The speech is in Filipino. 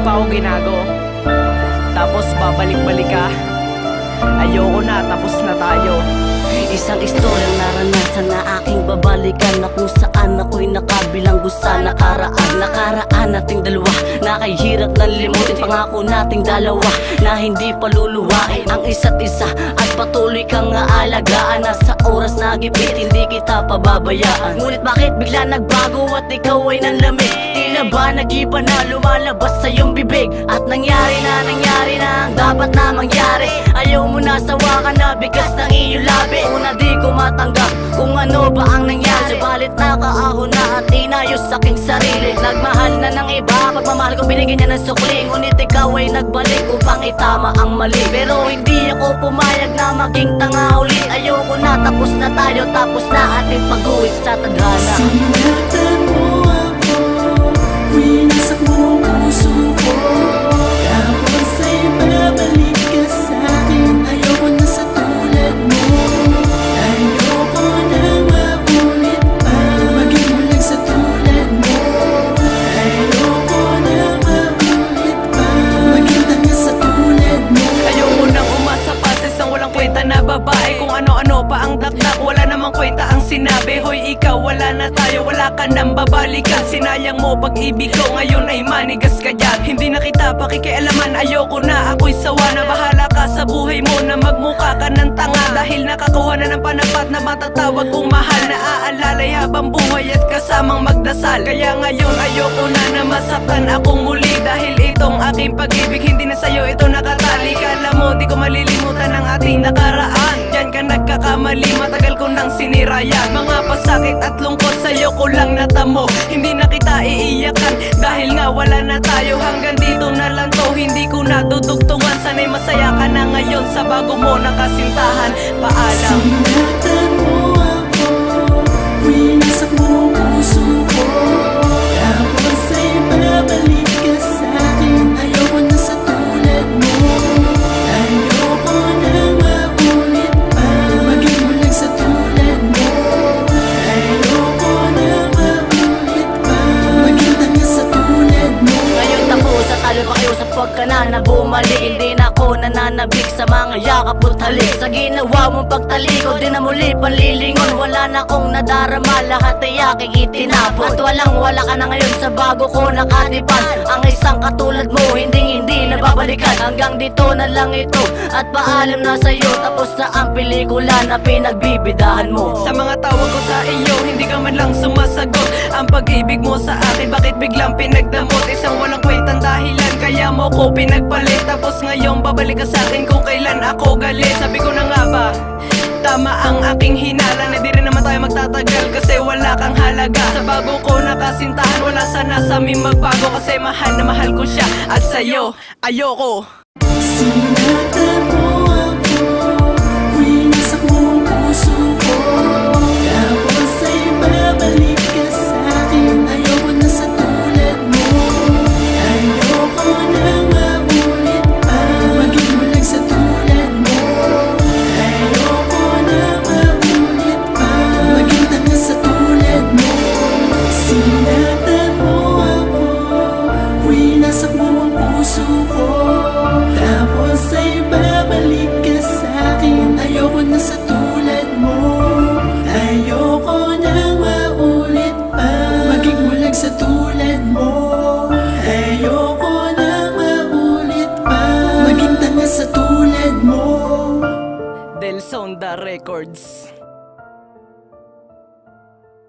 pa ako ginago, tapos babalik-balik ka. Ayoko na, tapos na tayo. Isang istoryang naranasan na aking babalikan, na kung saan ako'y nakabilanggo sa nakaraan nating dalawa, nakahirap ng limutin pangako nating dalawa, na hindi paluluwain ang isa't isa at patuloy kang aalagaan. Nasa oras na gipit, hindi kita pababayaan. Ngunit bakit bigla nagbago at ikaw ay nanlamig? Tila ba nag-iba na lumalabas sa iyong bibig? At nangyari na ang dapat na mangyari. Ayaw mo na, sawa ka na, bigas ng iyong labi. Una di ko matanggap kung ano ba ang nangyari, subalit nakaahon na at inayos aking sarili. Nagmahal na ng iba, pagmamahal ko binigyan niya ng sukli. Ngunit ikaw ay nagbalik upang itama ang mali. Pero hindi ako pumayag na maging tanga ulit. Ayoko na, tapos na tayo, tapos na ating pag-uwi sa tadhana. Sinatan mo ako, winasak mo ang puso ko, tapos ay babalik ka sa'kin. Ayoko na sa tulad mo, ayoko na maulit pa. Maging ulang sa tulad mo, ayoko na maulit pa. Maging tanga sa tulad mo. Ayoko nang umasa pa sa isang walang kwenta na babae. Kung ano-ano pa ang dakdak, wala namang kwenta ang sinabi. Hoy ikaw, wala na tayo, wala ka nang babalikan. Sinayang mo pag-ibig ko, ngayon ay manigas ka dyan. Hindi na kita pakikialaman, ayoko na, ako'y sawa na. Bahala ka sa buhay mo na magmukha ka ng tanga, dahil nakakuha na ng panapat na matatawag kong mahal. Naaalalay habang buhay at kasamang magdasal. Kaya ngayon ayoko na masaktan akong muli, dahil itong aking pag-ibig hindi na sa'yo ito nakatali. Kala mo di ko malilimutan ang ating nakaraan, diyan ka nagkakamali, matagal ko nang sinira yan. Mga pasakit at lungkot sa'yo ko lang natamo, hindi na kita iiyakan dahil nga wala na tayo. Hanggang dito na lang to, hindi ko na dudugtungan. Sana'y masaya ka na ngayon sa bago mo nakasintahan. Paalam. Sinatan mo ako, winasak mo ang puso ko, tapos ay babalik ka sa'kin. Ayoko na sa tulad mo, ayoko na maulit pa. Maging ulang sa tulad mo, ayoko na maulit pa. Maging tanga sa tulad mo. Ngayon tapos at talo pa kayo sa pagkana na bumalik. Hindi na ako nananabik sa mga yakap at halik. Sa ginawa mong pagtalikod, di na muli panlilingon. Wala na akong nadarama, lahat ay aking itinapon. At wala ka na ngayon sa bago ko nakatipan. Ang isang katulad mo, hindi nababalikan. Hanggang dito na lang ito, at paalam na sa'yo. Tapos na ang pelikula na pinagbibidahan mo. Sa mga tawag ko sa iyo, hindi ka man lang sumasagot. Ang pag-ibig mo sa akin, bakit biglang pinagdamot? Isang walang kwentang dahilan, kaya mo ko pinagpalit. Tapos ngayon babalik ka sa akin kung kailan ako galit. Sabi ko na nga ba, tama ang aking hinala, na di rin naman tayo magtatagal kasi wala kang halaga. Sa bago ko nakasintahan, wala sana sa amin magbago, kasi mahal na mahal ko siya at sa'yo ayoko. Sinatan mo ako, winasak mo ang puso ko, tapos ay babalik ka sa'kin. Ayoko na sa tulad mo, ayoko na maulit pa. Maging ulang sa tulad mo, ayoko na maulit pa. Maging tanga sa tulad mo. Sinatan mo ako, winasak mo ang puso ko, tapos ay babalik ka sa'kin. Ayoko na sa tulad mo, ayoko na maulit pa. Maging ulang sa tulad mo, ayoko na maulit pa. Maging tanga sa tulad mo. Del Sonda Records.